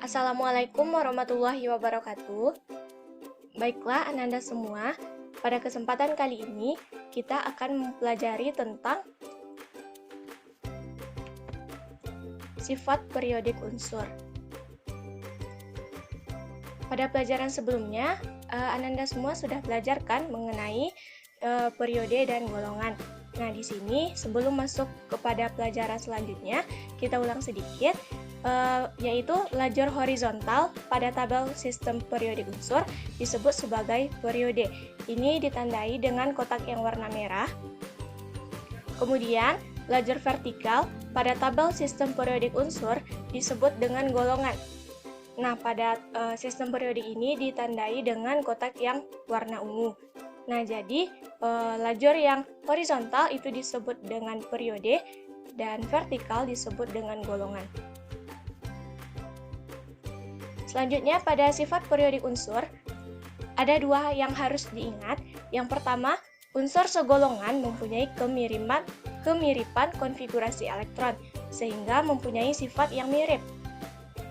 Assalamualaikum warahmatullahi wabarakatuh. Baiklah, Ananda semua, pada kesempatan kali ini kita akan mempelajari tentang sifat periodik unsur. Pada pelajaran sebelumnya, Ananda semua sudah belajar kan mengenai periode dan golongan. Nah, di sini sebelum masuk kepada pelajaran selanjutnya, kita ulang sedikit, yaitu lajur horizontal pada tabel sistem periodik unsur disebut sebagai periode. Ini ditandai dengan kotak yang warna merah. Kemudian, lajur vertikal pada tabel sistem periodik unsur disebut dengan golongan. Nah, pada sistem periodik ini ditandai dengan kotak yang warna ungu. Nah, jadi lajur yang horizontal itu disebut dengan periode dan vertikal disebut dengan golongan. Selanjutnya, pada sifat periodik unsur, ada dua yang harus diingat. Yang pertama, unsur segolongan mempunyai kemiripan konfigurasi elektron, sehingga mempunyai sifat yang mirip.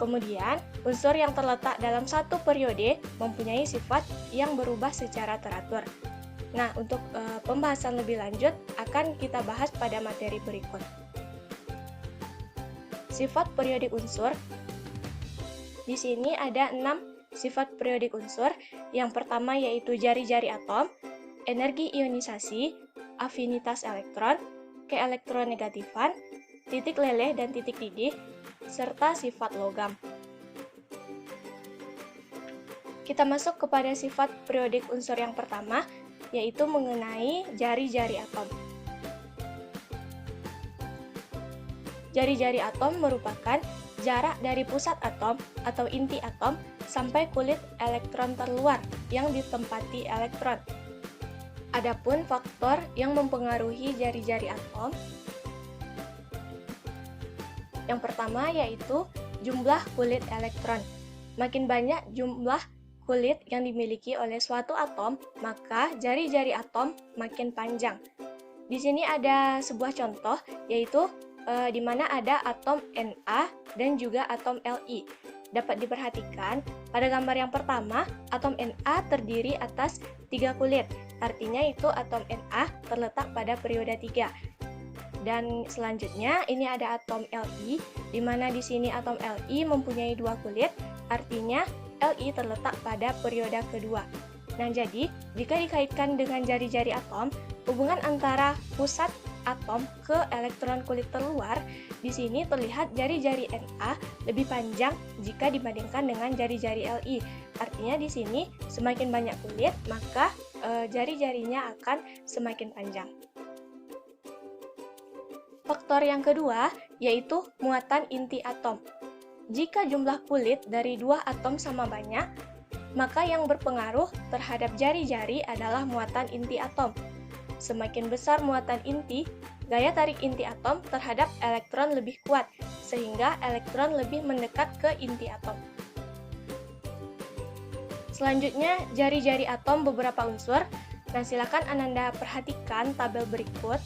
Kemudian, unsur yang terletak dalam satu periode mempunyai sifat yang berubah secara teratur. Nah, untuk pembahasan lebih lanjut akan kita bahas pada materi berikut. Sifat periodik unsur. Di sini ada 6 sifat periodik unsur. Yang pertama yaitu jari-jari atom, energi ionisasi, afinitas elektron, keelektronegatifan, titik leleh dan titik didih, serta sifat logam. Kita masuk kepada sifat periodik unsur yang pertama, yaitu mengenai jari-jari atom. Jari-jari atom merupakan jarak dari pusat atom atau inti atom sampai kulit elektron terluar yang ditempati elektron. Adapun faktor yang mempengaruhi jari-jari atom, yang pertama yaitu jumlah kulit elektron. Makin banyak jumlah kulit yang dimiliki oleh suatu atom, maka jari-jari atom makin panjang. Di sini ada sebuah contoh, yaitu di mana ada atom Na dan juga atom Li. Dapat diperhatikan, pada gambar yang pertama, atom Na terdiri atas 3 kulit. Artinya itu atom Na terletak pada periode 3. Dan selanjutnya ini ada atom Li, di mana di sini atom Li mempunyai 2 kulit, artinya Li terletak pada periode kedua. Nah, jadi jika dikaitkan dengan jari-jari atom, hubungan antara pusat atom ke elektron kulit terluar, di sini terlihat jari-jari Na lebih panjang jika dibandingkan dengan jari-jari Li. Artinya di sini semakin banyak kulit, maka jari-jarinya akan semakin panjang. Faktor yang kedua yaitu muatan inti atom. Jika jumlah kulit dari 2 atom sama banyak, maka yang berpengaruh terhadap jari-jari adalah muatan inti atom. Semakin besar muatan inti, gaya tarik inti atom terhadap elektron lebih kuat, sehingga elektron lebih mendekat ke inti atom. Selanjutnya, jari-jari atom beberapa unsur. Nah, silakan Ananda perhatikan tabel berikut.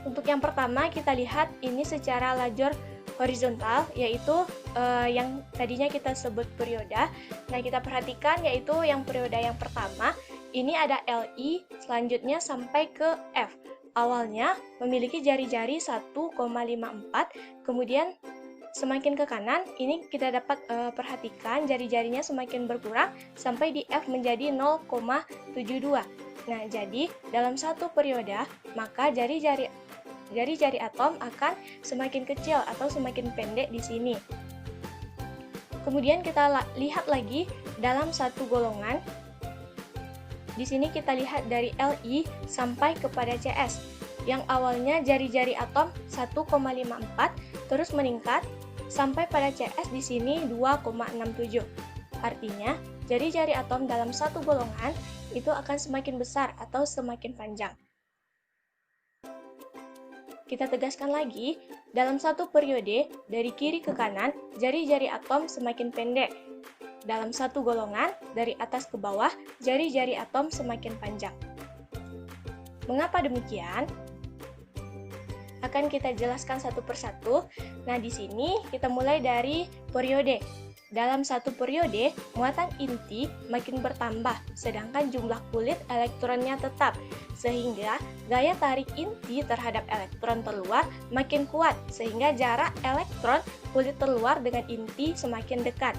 Untuk yang pertama, kita lihat ini secara lajur horizontal, yaitu yang tadinya kita sebut periode. Nah, kita perhatikan yaitu yang periode yang pertama, ini ada Li, selanjutnya sampai ke F. Awalnya memiliki jari-jari 1,54, kemudian semakin ke kanan, ini kita dapat perhatikan jari-jarinya semakin berkurang sampai di F menjadi 0,72. Nah, jadi dalam satu periode, maka jari-jari atom akan semakin kecil atau semakin pendek di sini. Kemudian kita lihat lagi dalam satu golongan. Di sini kita lihat dari Li sampai kepada Cs. Yang awalnya jari-jari atom 1,54 terus meningkat sampai pada Cs di sini 2,67. Artinya, jari-jari atom dalam satu golongan itu akan semakin besar atau semakin panjang. Kita tegaskan lagi, dalam satu periode, dari kiri ke kanan, jari-jari atom semakin pendek. Dalam satu golongan, dari atas ke bawah, jari-jari atom semakin panjang. Mengapa demikian? akan kita jelaskan satu persatu. Nah, di sini kita mulai dari periode. Dalam satu periode, muatan inti makin bertambah, sedangkan jumlah kulit elektronnya tetap, sehingga gaya tarik inti terhadap elektron terluar makin kuat, sehingga jarak elektron kulit terluar dengan inti semakin dekat.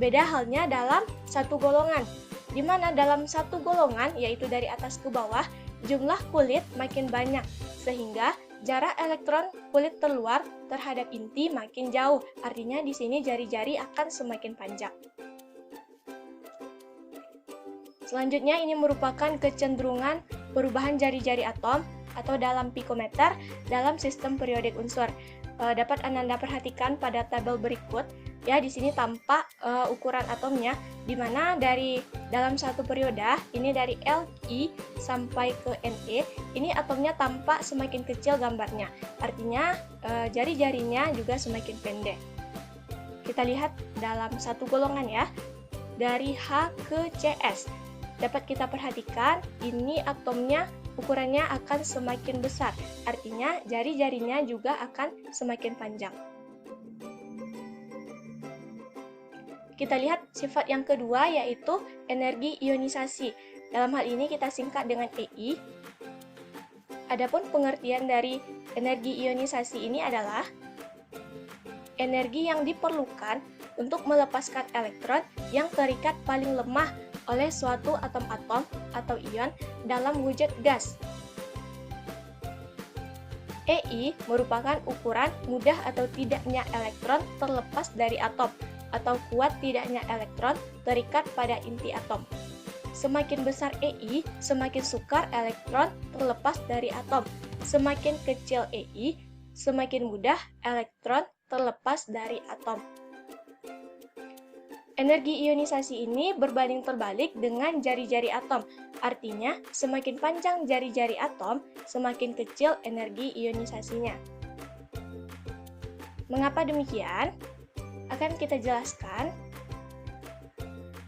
Beda halnya dalam satu golongan, di mana dalam satu golongan, yaitu dari atas ke bawah, jumlah kulit makin banyak, sehingga jarak elektron kulit terluar terhadap inti makin jauh. Artinya di sini jari-jari akan semakin panjang. Selanjutnya ini merupakan kecenderungan perubahan jari-jari atom atau dalam pikometer dalam sistem periodik unsur. Dapat Ananda perhatikan pada tabel berikut. Ya, di sini tampak ukuran atomnya, di mana dari dalam satu periode, ini dari Li sampai ke Ne, ini atomnya tampak semakin kecil gambarnya. Artinya jari-jarinya juga semakin pendek. Kita lihat dalam satu golongan ya, dari H ke Cs. Dapat kita perhatikan, ini atomnya ukurannya akan semakin besar. Artinya jari-jarinya juga akan semakin panjang. Kita lihat sifat yang kedua, yaitu energi ionisasi. Dalam hal ini kita singkat dengan EI. Adapun pengertian dari energi ionisasi ini adalah energi yang diperlukan untuk melepaskan elektron yang terikat paling lemah oleh suatu atom-atom atau ion dalam wujud gas. EI merupakan ukuran mudah atau tidaknya elektron terlepas dari atom, atau kuat tidaknya elektron terikat pada inti atom. Semakin besar EI, semakin sukar elektron terlepas dari atom. Semakin kecil EI, semakin mudah elektron terlepas dari atom. Energi ionisasi ini berbanding terbalik dengan jari-jari atom. Artinya, semakin panjang jari-jari atom, semakin kecil energi ionisasinya. Mengapa demikian? Akan kita jelaskan.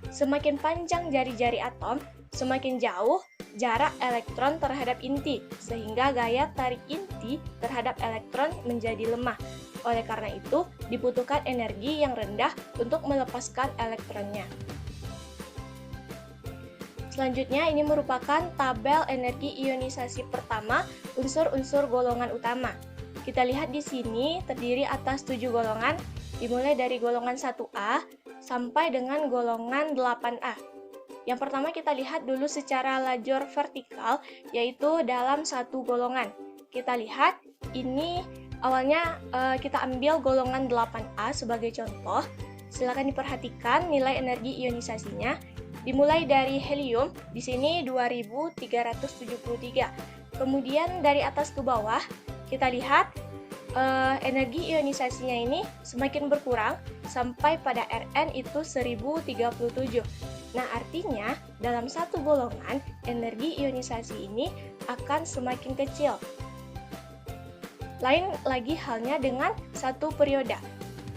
Semakin panjang jari-jari atom, semakin jauh jarak elektron terhadap inti, sehingga gaya tarik inti terhadap elektron menjadi lemah. Oleh karena itu, dibutuhkan energi yang rendah untuk melepaskan elektronnya. Selanjutnya, ini merupakan tabel energi ionisasi pertama unsur-unsur golongan utama. Kita lihat di sini terdiri atas 7 golongan, dimulai dari golongan 1A sampai dengan golongan 8A. Yang pertama kita lihat dulu secara lajur vertikal, yaitu dalam satu golongan. Kita lihat, ini awalnya kita ambil golongan 8A sebagai contoh. Silakan diperhatikan nilai energi ionisasinya. Dimulai dari helium, di sini 2373. Kemudian dari atas ke bawah, kita lihat energi ionisasinya ini semakin berkurang sampai pada Rn itu 1037. Nah, artinya dalam satu golongan energi ionisasi ini akan semakin kecil. Lain lagi halnya dengan satu periode.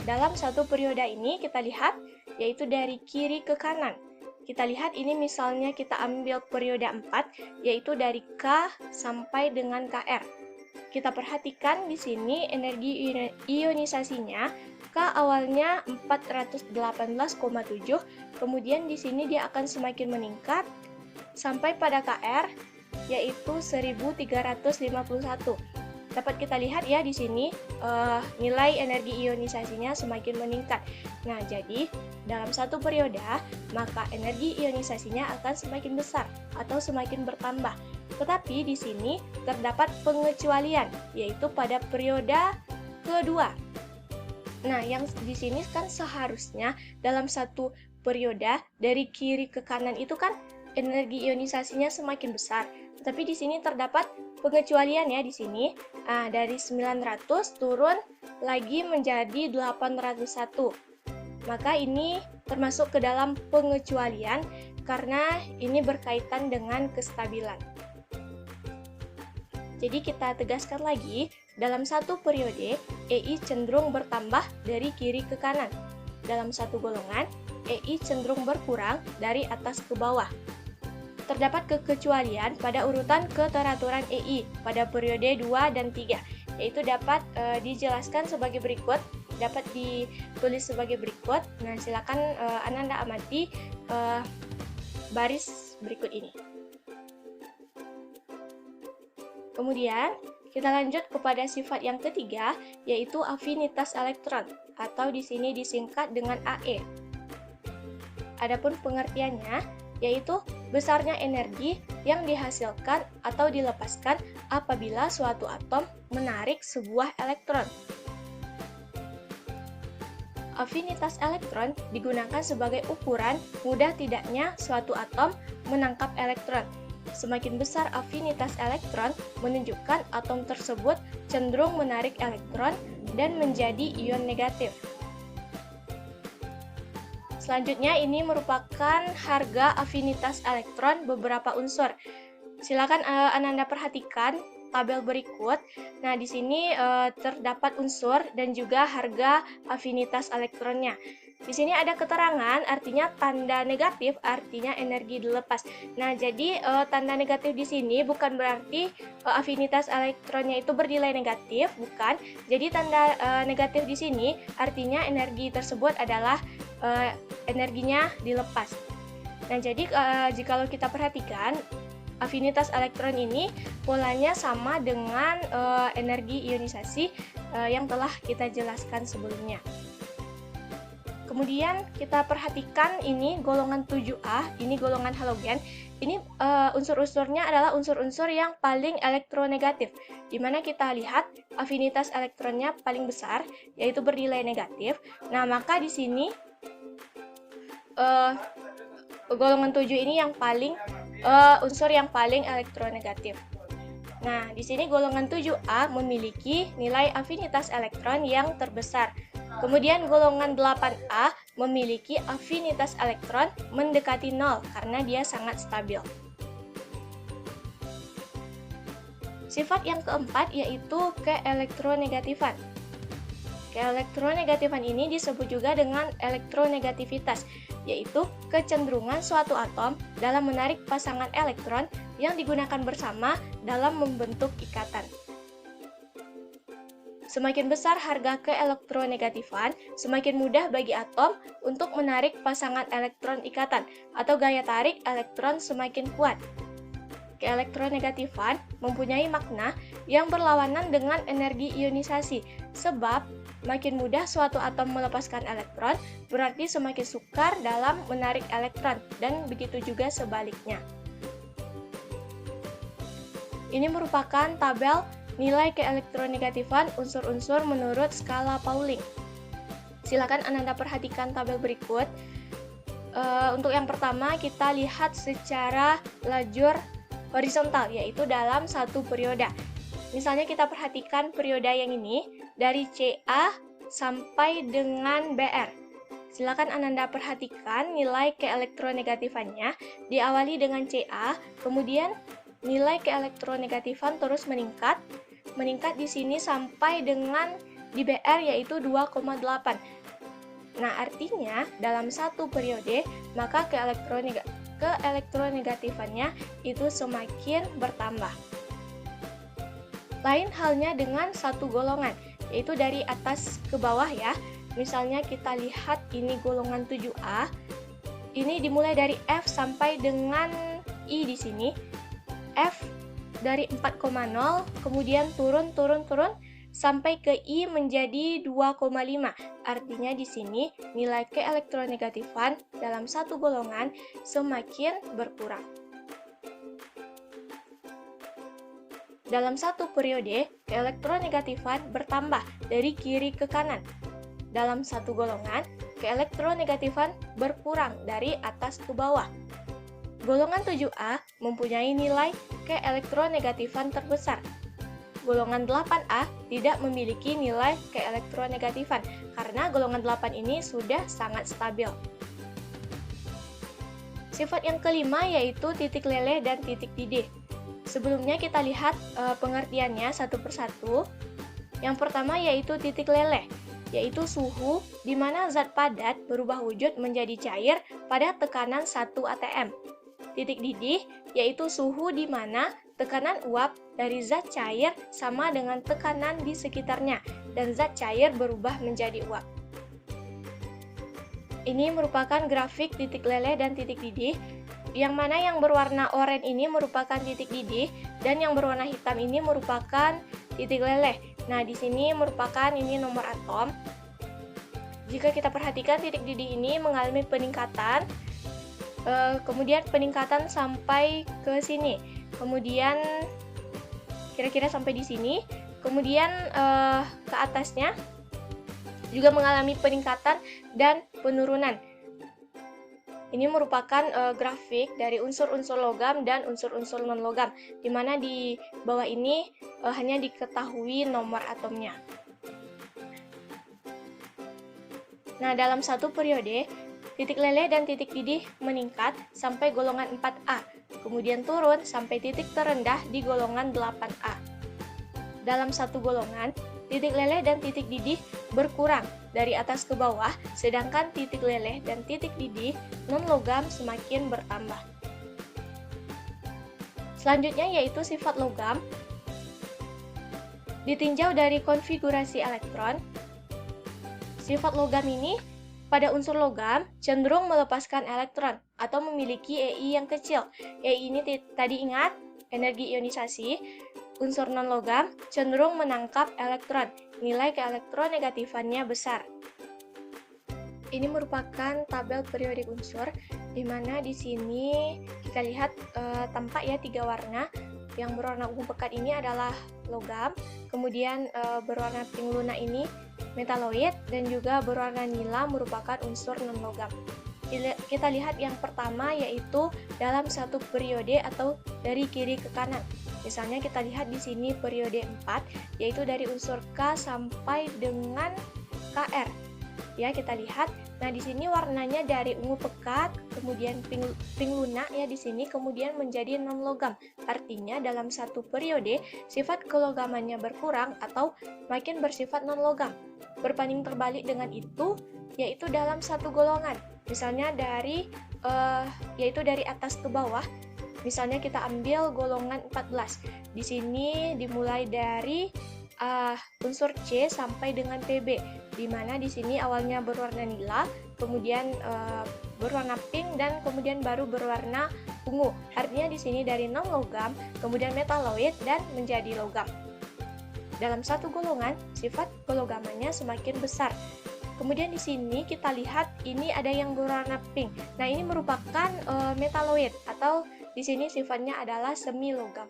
Dalam satu periode ini kita lihat yaitu dari kiri ke kanan. Kita lihat ini misalnya kita ambil periode 4 yaitu dari K sampai dengan Kr. Kita perhatikan di sini energi ionisasinya K awalnya 418,7, kemudian di sini dia akan semakin meningkat sampai pada Kr yaitu 1351. Dapat kita lihat ya di sini nilai energi ionisasinya semakin meningkat. Nah, jadi dalam satu periode maka energi ionisasinya akan semakin besar atau semakin bertambah. Tetapi di sini terdapat pengecualian, yaitu pada periode kedua. Nah, yang di sini kan seharusnya dalam satu periode dari kiri ke kanan itu kan energi ionisasinya semakin besar. Tetapi di sini terdapat pengecualian ya di sini. Nah, dari 900 turun lagi menjadi 801. Maka ini termasuk ke dalam pengecualian karena ini berkaitan dengan kestabilan. Jadi kita tegaskan lagi, dalam satu periode, EI cenderung bertambah dari kiri ke kanan. Dalam satu golongan, EI cenderung berkurang dari atas ke bawah. Terdapat kekecualian pada urutan keteraturan EI pada periode 2 dan 3. yaitu dapat dijelaskan sebagai berikut, dapat ditulis sebagai berikut. Nah, silakan Ananda amati baris berikut ini. Kemudian, kita lanjut kepada sifat yang ketiga, yaitu afinitas elektron, atau di sini disingkat dengan AE. Adapun pengertiannya, yaitu besarnya energi yang dihasilkan atau dilepaskan apabila suatu atom menarik sebuah elektron. Afinitas elektron digunakan sebagai ukuran mudah tidaknya suatu atom menangkap elektron. Semakin besar afinitas elektron, menunjukkan atom tersebut cenderung menarik elektron dan menjadi ion negatif. Selanjutnya, ini merupakan harga afinitas elektron beberapa unsur. Silakan Ananda perhatikan tabel berikut. Nah, di sini terdapat unsur dan juga harga afinitas elektronnya. Di sini ada keterangan, artinya tanda negatif, artinya energi dilepas. Nah, jadi tanda negatif di sini bukan berarti afinitas elektronnya itu bernilai negatif, bukan. Jadi tanda negatif di sini artinya energi tersebut adalah energinya dilepas. Nah, jadi jikalau kita perhatikan, afinitas elektron ini polanya sama dengan energi ionisasi yang telah kita jelaskan sebelumnya. Kemudian kita perhatikan ini golongan 7A, ini golongan halogen. Ini unsur-unsurnya adalah unsur-unsur yang paling elektronegatif, di mana kita lihat afinitas elektronnya paling besar, yaitu bernilai negatif. Nah, maka di sini golongan 7 ini yang paling unsur yang paling elektronegatif. Nah, di sini golongan 7A memiliki nilai afinitas elektron yang terbesar. Kemudian golongan 8A memiliki afinitas elektron mendekati 0 karena dia sangat stabil. Sifat yang keempat yaitu keelektronegatifan. Keelektronegatifan ini disebut juga dengan elektronegativitas, yaitu kecenderungan suatu atom dalam menarik pasangan elektron yang digunakan bersama dalam membentuk ikatan. Semakin besar harga keelektronegatifan, semakin mudah bagi atom untuk menarik pasangan elektron ikatan atau gaya tarik elektron semakin kuat. Keelektronegatifan mempunyai makna yang berlawanan dengan energi ionisasi, sebab makin mudah suatu atom melepaskan elektron, berarti semakin sukar dalam menarik elektron, dan begitu juga sebaliknya. Ini merupakan tabel nilai keelektronegatifan unsur-unsur menurut skala Pauling. Silakan Ananda perhatikan tabel berikut. Untuk yang pertama, kita lihat secara lajur horizontal, yaitu dalam satu periode. Misalnya kita perhatikan periode yang ini, dari CA sampai dengan BR. Silakan Ananda perhatikan nilai keelektronegatifannya, diawali dengan CA, kemudian nilai keelektronegatifan terus meningkat di sini sampai dengan di BR yaitu 2,8. Nah, artinya dalam satu periode maka keelektronegatifannya itu semakin bertambah. Lain halnya dengan satu golongan, yaitu dari atas ke bawah ya. Misalnya kita lihat ini golongan 7A. Ini dimulai dari F sampai dengan I di sini. F dari 4,0 kemudian turun sampai ke I menjadi 2,5. Artinya di sini nilai keelektronegatifan dalam satu golongan semakin berkurang. Dalam satu periode, keelektronegatifan bertambah dari kiri ke kanan. Dalam satu golongan, keelektronegatifan berkurang dari atas ke bawah. Golongan 7A mempunyai nilai keelektronegatifan terbesar. Golongan 8A tidak memiliki nilai keelektronegatifan karena golongan 8 ini sudah sangat stabil. Sifat yang kelima yaitu titik leleh dan titik didih. Sebelumnya kita lihat pengertiannya satu persatu. Yang pertama yaitu titik leleh, yaitu suhu di mana zat padat berubah wujud menjadi cair pada tekanan 1 atm. Titik didih yaitu suhu di mana tekanan uap dari zat cair sama dengan tekanan di sekitarnya, dan zat cair berubah menjadi uap. Ini merupakan grafik titik leleh dan titik didih, yang mana yang berwarna oranye ini merupakan titik didih, dan yang berwarna hitam ini merupakan titik leleh. Nah, di sini merupakan ini nomor atom. Jika kita perhatikan, titik didih ini mengalami peningkatan, kemudian peningkatan sampai ke sini, kemudian kira-kira sampai di sini, kemudian ke atasnya juga mengalami peningkatan dan penurunan. Ini merupakan grafik dari unsur-unsur logam dan unsur-unsur non-logam, di mana di bawah ini hanya diketahui nomor atomnya. Nah, dalam satu periode, titik leleh dan titik didih meningkat sampai golongan 4A, kemudian turun sampai titik terendah di golongan 8A. Dalam satu golongan, titik leleh dan titik didih berkurang dari atas ke bawah, sedangkan titik leleh dan titik didih non-logam semakin bertambah. Selanjutnya yaitu sifat logam. Ditinjau dari konfigurasi elektron, sifat logam ini pada unsur logam cenderung melepaskan elektron atau memiliki EI yang kecil. EI ini tadi ingat, energi ionisasi. Unsur non-logam cenderung menangkap elektron, nilai keelektronegatifannya besar. Ini merupakan tabel periodik unsur, di mana di sini kita lihat tampak ya 3 warna. Yang berwarna ungu pekat ini adalah logam, kemudian berwarna pink lunak ini metaloid, dan juga berwarna nila merupakan unsur non-logam. Kita lihat yang pertama yaitu dalam satu periode atau dari kiri ke kanan. Misalnya kita lihat di sini periode 4, yaitu dari unsur K sampai dengan Kr. Ya, kita lihat. Nah, di sini warnanya dari ungu pekat, kemudian pink lunak ya di sini, kemudian menjadi non-logam. Artinya dalam satu periode sifat kelogamannya berkurang atau makin bersifat non-logam. Berbanding terbalik dengan itu, yaitu dalam satu golongan. Misalnya yaitu dari atas ke bawah. Misalnya kita ambil golongan 14. Di sini dimulai dari unsur C sampai dengan Pb, di mana di sini awalnya berwarna nila, kemudian berwarna pink, dan kemudian baru berwarna ungu. Artinya di sini dari non-logam, kemudian metaloid, dan menjadi logam. Dalam satu golongan, sifat kelogamannya semakin besar. Kemudian di sini kita lihat ini ada yang berwarna pink. Nah, ini merupakan metaloid atau di sini sifatnya adalah semi logam.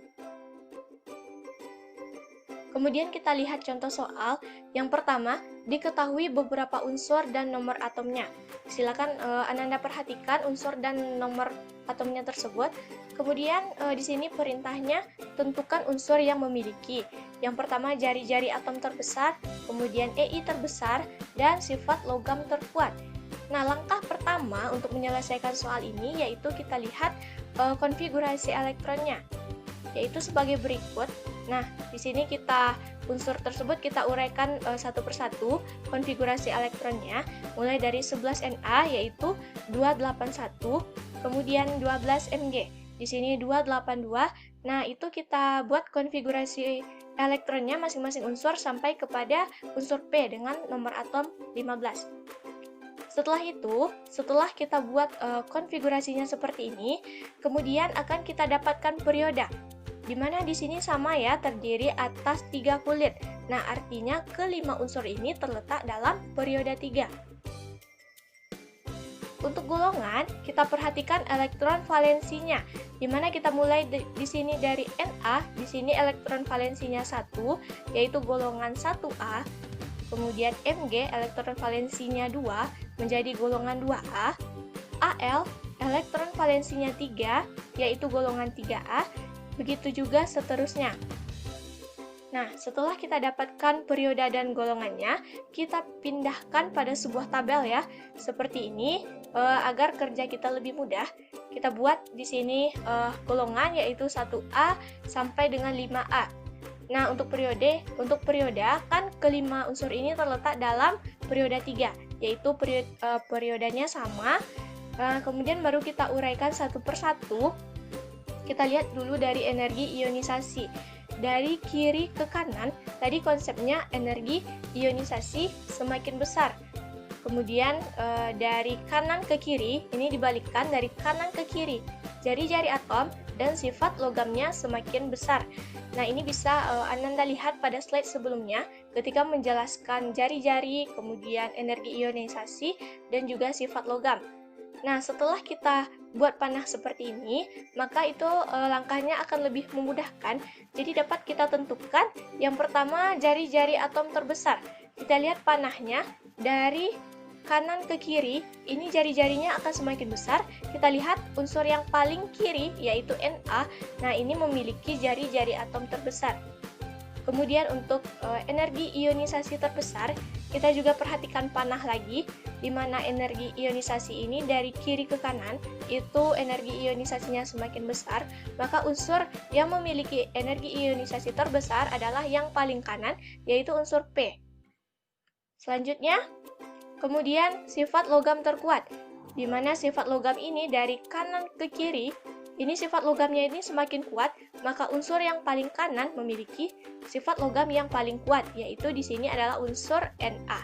Kemudian kita lihat contoh soal. Yang pertama, diketahui beberapa unsur dan nomor atomnya. Silakan Ananda perhatikan unsur dan nomor atomnya tersebut. Kemudian di sini perintahnya tentukan unsur yang memiliki. Yang pertama, jari-jari atom terbesar, kemudian EI terbesar, dan sifat logam terkuat. Nah, langkah pertama untuk menyelesaikan soal ini yaitu kita lihat konfigurasi elektronnya, yaitu sebagai berikut. Nah, di sini unsur tersebut kita uraikan satu persatu konfigurasi elektronnya, mulai dari 11 Na yaitu 281, kemudian 12 Mg. Di sini 282. Nah, itu kita buat konfigurasi elektronnya masing-masing unsur sampai kepada unsur P dengan nomor atom 15. Setelah itu, setelah kita buat konfigurasinya seperti ini, kemudian akan kita dapatkan perioda, di mana di sini sama ya, terdiri atas 3 kulit. Nah, artinya kelima unsur ini terletak dalam perioda 3. Untuk golongan, kita perhatikan elektron valensinya, di mana kita mulai di sini dari Na, di sini elektron valensinya 1, yaitu golongan 1A. Kemudian Mg, elektron valensinya 2, menjadi golongan 2A. Al, elektron valensinya 3, yaitu golongan 3A. Begitu juga seterusnya. Nah, setelah kita dapatkan perioda dan golongannya, kita pindahkan pada sebuah tabel ya, seperti ini, agar kerja kita lebih mudah. Kita buat di sini golongan, yaitu 1A sampai dengan 5A. Nah, untuk perioda kan kelima unsur ini terletak dalam perioda 3, yaitu periodanya sama. Kemudian baru kita uraikan satu persatu. Kita lihat dulu dari energi ionisasi. Dari kiri ke kanan, tadi konsepnya energi ionisasi semakin besar. Kemudian dari kanan ke kiri, ini dibalikkan dari kanan ke kiri. Jari-jari atom dan sifat logamnya semakin besar. Nah, ini bisa Ananda lihat pada slide sebelumnya ketika menjelaskan jari-jari, kemudian energi ionisasi, dan juga sifat logam. Nah, setelah kita buat panah seperti ini, maka itu langkahnya akan lebih memudahkan. Jadi dapat kita tentukan yang pertama jari-jari atom terbesar. Kita lihat panahnya dari kanan ke kiri, ini jari-jarinya akan semakin besar. Kita lihat unsur yang paling kiri, yaitu Na. Nah, ini memiliki jari-jari atom terbesar. Kemudian untuk energi ionisasi terbesar, kita juga perhatikan panah lagi, di mana energi ionisasi ini dari kiri ke kanan, itu energi ionisasinya semakin besar, maka unsur yang memiliki energi ionisasi terbesar adalah yang paling kanan, yaitu unsur P. Selanjutnya, kemudian sifat logam terkuat, di mana sifat logam ini dari kanan ke kiri, ini sifat logamnya ini semakin kuat, maka unsur yang paling kanan memiliki sifat logam yang paling kuat, yaitu di sini adalah unsur Na.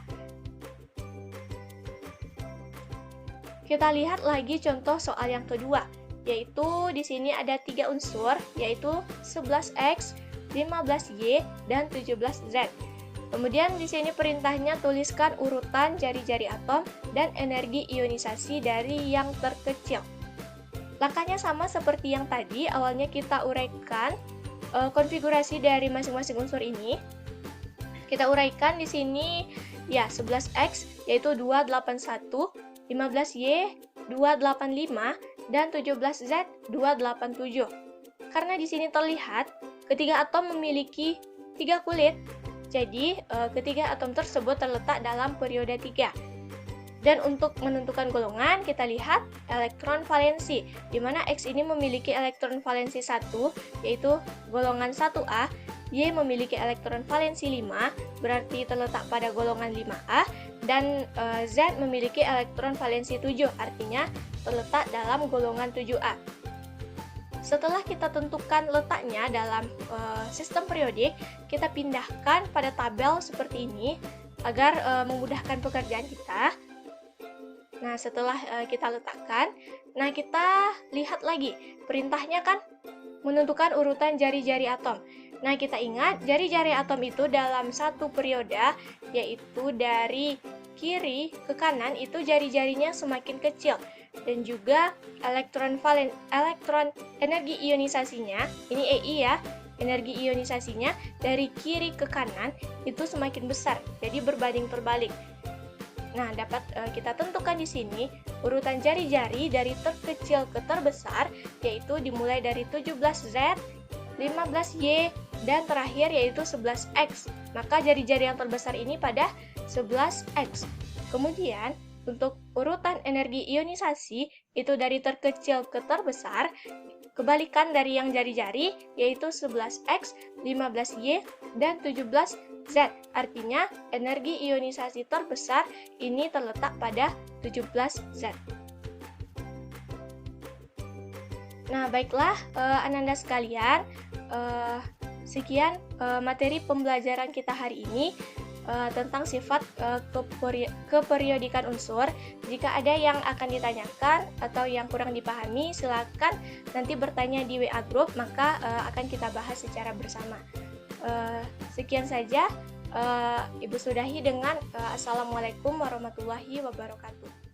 Kita lihat lagi contoh soal yang kedua, yaitu di sini ada 3 unsur, yaitu 11X, 15Y, dan 17Z. Kemudian di sini perintahnya tuliskan urutan jari-jari atom dan energi ionisasi dari yang terkecil. Langkahnya sama seperti yang tadi, awalnya kita uraikan konfigurasi dari masing-masing unsur ini. Kita uraikan di sini ya 11X yaitu 281, 15Y 285 dan 17Z 287. Karena di sini terlihat ketiga atom memiliki 3 kulit. Jadi, ketiga atom tersebut terletak dalam periode 3. Dan untuk menentukan golongan, kita lihat elektron valensi, di mana X ini memiliki elektron valensi 1, yaitu golongan 1A, Y memiliki elektron valensi 5, berarti terletak pada golongan 5A, dan Z memiliki elektron valensi 7, artinya terletak dalam golongan 7A. Setelah kita tentukan letaknya dalam sistem periodik, kita pindahkan pada tabel seperti ini agar memudahkan pekerjaan kita. Nah, setelah kita letakkan, nah kita lihat lagi, perintahnya kan menentukan urutan jari-jari atom. Nah, kita ingat jari-jari atom itu dalam satu periode, yaitu dari kiri ke kanan, itu jari-jarinya semakin kecil. Dan juga elektron energi ionisasinya, ini EI ya, energi ionisasinya dari kiri ke kanan itu semakin besar, jadi berbanding terbalik. Nah, dapat kita tentukan di sini urutan jari-jari dari terkecil ke terbesar, yaitu dimulai dari 17Z, 15Y, dan terakhir yaitu 11X. Maka jari-jari yang terbesar ini pada 11X. Kemudian, untuk urutan energi ionisasi, itu dari terkecil ke terbesar, kebalikan dari yang jari-jari, yaitu 11X, 15Y, dan 17Z. Artinya, energi ionisasi terbesar ini terletak pada 17Z. Nah, baiklah Ananda sekalian, sekian materi pembelajaran kita hari ini tentang sifat keperiodikan unsur. Jika ada yang akan ditanyakan atau yang kurang dipahami, silakan nanti bertanya di WA Group, maka akan kita bahas secara bersama. Sekian saja, Ibu sudahi dengan Assalamualaikum warahmatullahi wabarakatuh.